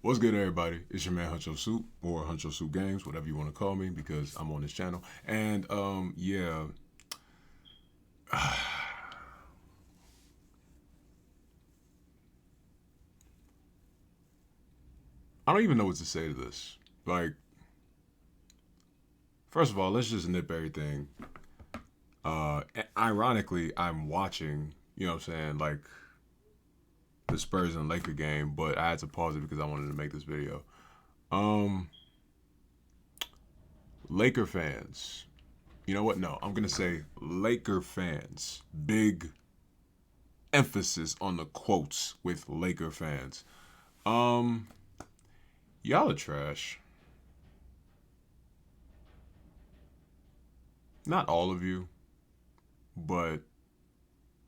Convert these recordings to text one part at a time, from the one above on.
What's good, everybody? It's your man Huncho Soup or Huncho Soup Games, whatever you want to call me, because I'm on this channel. And yeah, I don't even know what to say to this. Like, first of all, let's just nip everything. Ironically, I'm watching. You know what I'm saying? Like the Spurs and Laker game, but I had to pause it because I wanted to make this video. Um, Laker fans. You know what? No, I'm gonna say Laker fans. Big emphasis on the quotes with Laker fans. Um, y'all are trash. Not all of you, but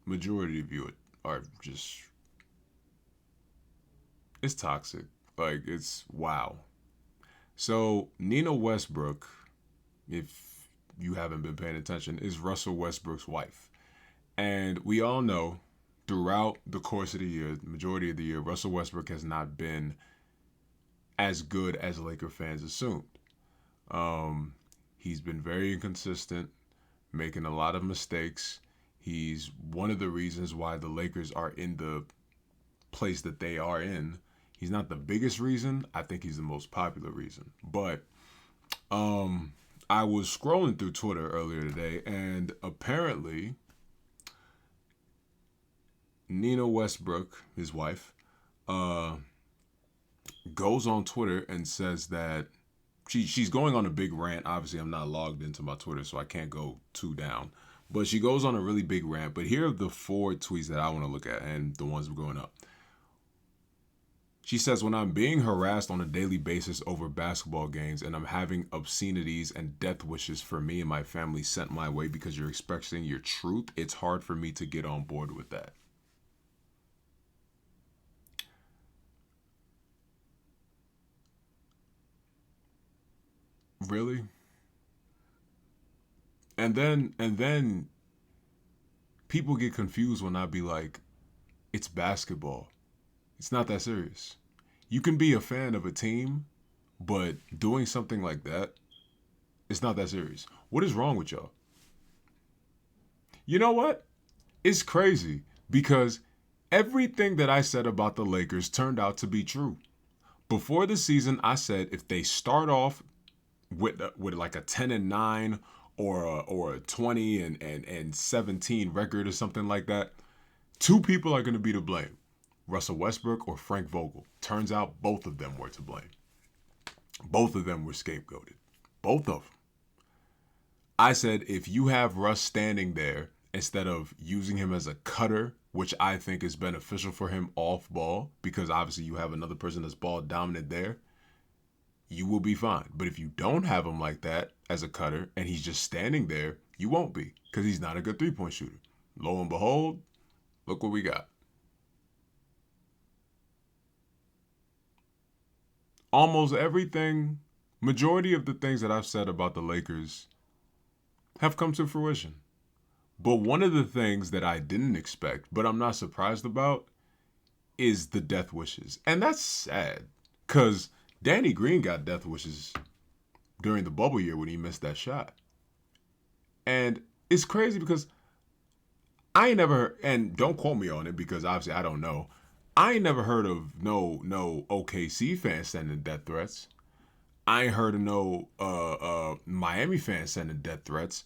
majority of you are just it's toxic. Like it's wow. So Nina Westbrook, if you haven't been paying attention, is Russell Westbrook's wife. And we all know throughout the course of the year, the majority of the year, Russell Westbrook has not been as good as Laker fans assumed. Um, he's been very inconsistent, making a lot of mistakes. He's one of the reasons why the Lakers are in the place that they are in. He's not the biggest reason. I think he's the most popular reason. But I was scrolling through Twitter earlier today, and apparently Nina Westbrook, his wife, uh, goes on Twitter and says that she's going on a big rant. Obviously, I'm not logged into my Twitter, so I can't go too down. But she goes on a really big rant. But here are the four tweets that I want to look at and the ones going up. She says, when I'm being harassed on a daily basis over basketball games and I'm having obscenities and death wishes for me and my family sent my way because you're expressing your truth, it's hard for me to get on board with that. Really? And then people get confused when I be like, it's basketball. It's not that serious. You can be a fan of a team, but doing something like that, it's not that serious. What is wrong with y'all? You know what? It's crazy because everything that I said about the Lakers turned out to be true. Before the season, I said if they start off with like a 10-9 or a 20 and 17 record or something like that, two people are going to be to blame. Russell Westbrook or Frank Vogel. Turns out both of them were to blame. Both of them were scapegoated. Both of them. I said if you have Russ standing there instead of using him as a cutter, which I think is beneficial for him off ball, because obviously you have another person that's ball dominant there, you will be fine. But if you don't have him like that as a cutter and he's just standing there, you won't be because he's not a good 3-point shooter. Lo and behold, look what we got. Almost everything, majority of the things that I've said about the Lakers have come to fruition. But one of the things that I didn't expect, but I'm not surprised about, is the death wishes. And that's sad because Danny Green got death wishes during the bubble year when he missed that shot. And it's crazy because I ain't never, and don't quote me on it because obviously I don't know. I ain't never heard of no OKC fans sending death threats. I ain't heard of no Miami fans sending death threats.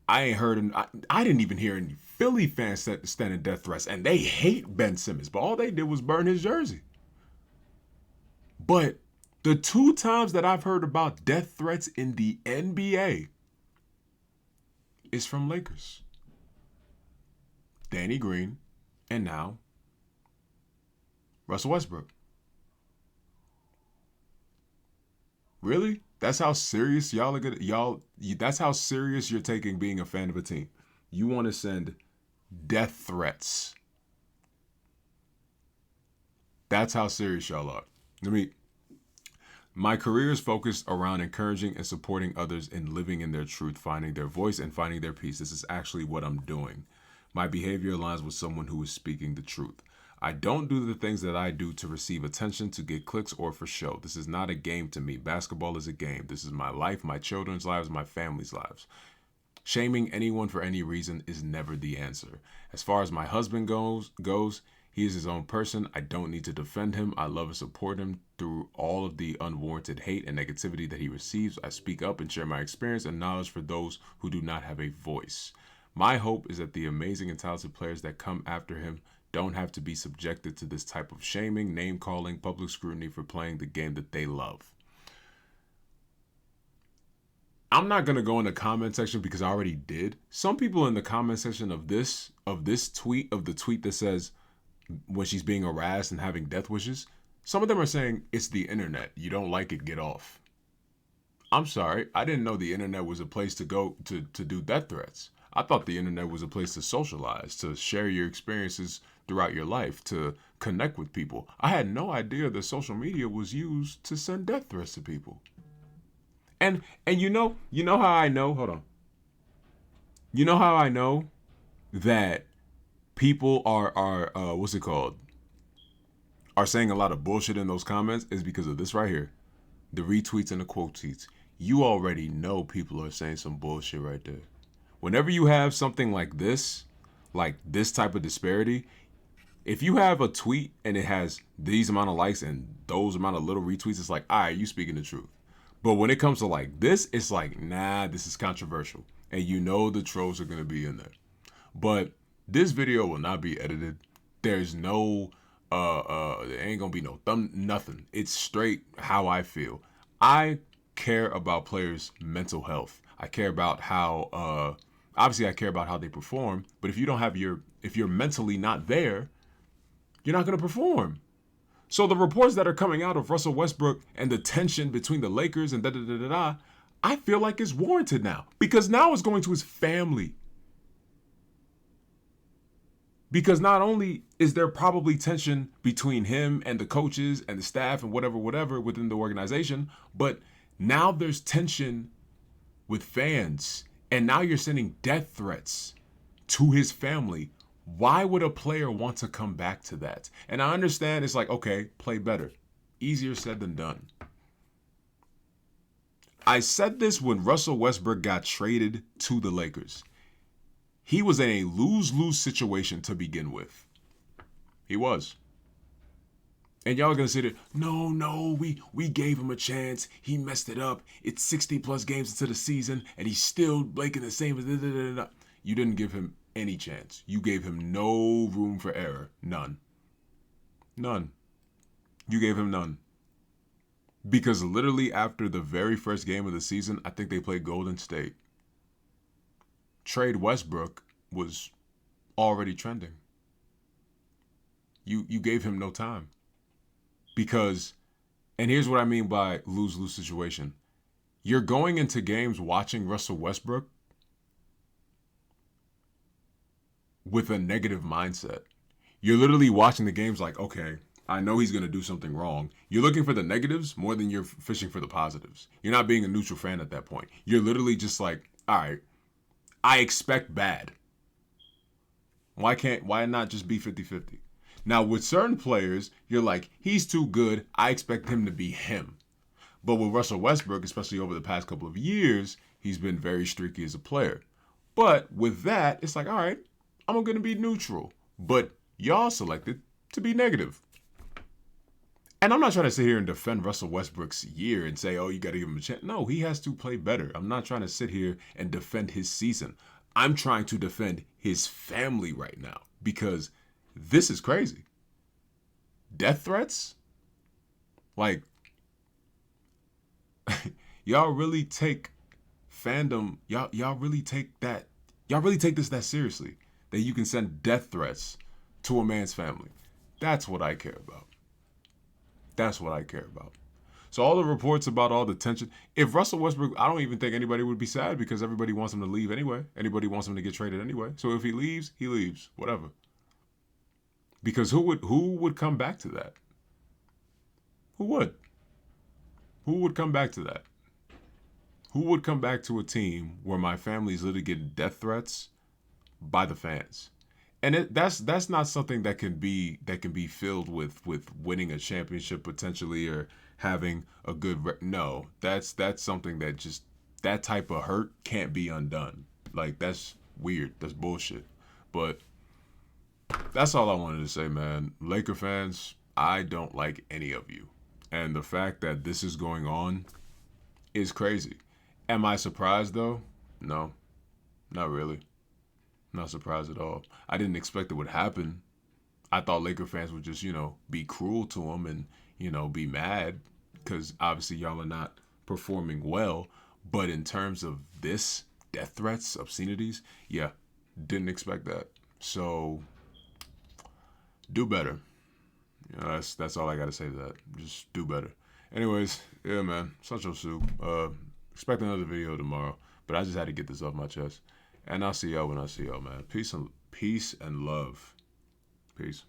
I ain't heard, I didn't even hear any Philly fans sending death threats, and they hate Ben Simmons, but all they did was burn his jersey. But the two times that I've heard about death threats in the NBA is from Lakers. Danny Green, and now Russell Westbrook. Really? That's how serious y'all are gonna y'all. That's how serious you're taking being a fan of a team. You want to send death threats. That's how serious y'all are. Let me. My career is focused around encouraging and supporting others in living in their truth, finding their voice, and finding their peace. This is actually what I'm doing. My behavior aligns with someone who is speaking the truth. I don't do the things that I do to receive attention, to get clicks, or for show. This is not a game to me. Basketball is a game. This is my life, my children's lives, my family's lives. Shaming anyone for any reason is never the answer. As far as my husband goes, he is his own person. I don't need to defend him. I love and support him through all of the unwarranted hate and negativity that he receives. I speak up and share my experience and knowledge for those who do not have a voice. My hope is that the amazing and talented players that come after him don't have to be subjected to this type of shaming, name calling, public scrutiny for playing the game that they love. I'm not gonna go in the comment section because I already did. Some people in the comment section of this tweet, of the tweet that says when she's being harassed and having death wishes, some of them are saying it's the internet. You don't like it, get off. I'm sorry, I didn't know the internet was a place to go to do death threats. I thought the internet was a place to socialize, to share your experiences throughout your life, to connect with people. I had no idea that social media was used to send death threats to people. And you know how I know, hold on. You know how I know that people are what's it called? Are saying a lot of bullshit in those comments is because of this right here. The retweets and the quote tweets. You already know people are saying some bullshit right there. Whenever you have something like this type of disparity, if you have a tweet and it has these amount of likes and those amount of little retweets, it's like, all right, you speaking the truth. But when it comes to like this, it's like, nah, this is controversial. And you know the trolls are going to be in there. But this video will not be edited. There's no, there ain't going to be no nothing. It's straight how I feel. I care about players' mental health. I care about how, obviously I care about how they perform. But if you don't have if you're mentally not there, you're not going to perform. So the reports that are coming out of Russell Westbrook and the tension between the Lakers and I feel like it's warranted now. Because now it's going to his family. Because not only is there probably tension between him and the coaches and the staff and whatever within the organization, but now there's tension with fans. And now you're sending death threats to his family. Why would a player want to come back to that? And I understand it's like, okay, play better. Easier said than done. I said this when Russell Westbrook got traded to the Lakers. He was in a lose-lose situation to begin with. He was. And y'all are going to say that, no, we gave him a chance. He messed it up. It's 60 plus games into the season and he's still making the same. You didn't give him any chance. You gave him no room for error. None. You gave him none. Because literally after the very first game of the season, I think they played Golden State. Trade Westbrook was already trending. You gave him no time. Because, and here's what I mean by lose-lose situation. You're going into games watching Russell Westbrook with a negative mindset. You're literally watching the games like, okay, I know he's going to do something wrong. You're looking for the negatives more than you're fishing for the positives. You're not being a neutral fan at that point. You're literally just like, all right, I expect bad. Why not just be 50-50? Now, with certain players, you're like, he's too good. I expect him to be him. But with Russell Westbrook, especially over the past couple of years, he's been very streaky as a player. But with that, it's like, all right, I'm going to be neutral. But y'all selected to be negative. And I'm not trying to sit here and defend Russell Westbrook's year and say, oh, you got to give him a chance. No, he has to play better. I'm not trying to sit here and defend his season. I'm trying to defend his family right now because this is crazy. Death threats? Like, y'all really take fandom, y'all really take this that seriously, that you can send death threats to a man's family. That's what I care about. That's what I care about. So all the reports about all the tension, if Russell Westbrook, I don't even think anybody would be sad because everybody wants him to leave anyway. Anybody wants him to get traded anyway. So if he leaves, whatever. Because who would come back to that? Who would? Who would come back to that? Who would come back to a team where my family is literally getting death threats by the fans? And that's not something that can be filled with winning a championship potentially or having a good no. That's something that just that type of hurt can't be undone. Like that's weird. That's bullshit. But that's all I wanted to say, man. Laker fans, I don't like any of you. And the fact that this is going on is crazy. Am I surprised though? No, not really. Not surprised at all. I didn't expect it would happen. I thought Laker fans would just, be cruel to him and, be mad because obviously y'all are not performing well. But in terms of this, death threats, obscenities, yeah, didn't expect that. So do better. That's all I gotta say to that. Just do better. Anyways, yeah, man, Sancho Soup. Expect another video tomorrow, but I just had to get this off my chest. And I'll see y'all when I see y'all, man. Peace and love. Peace.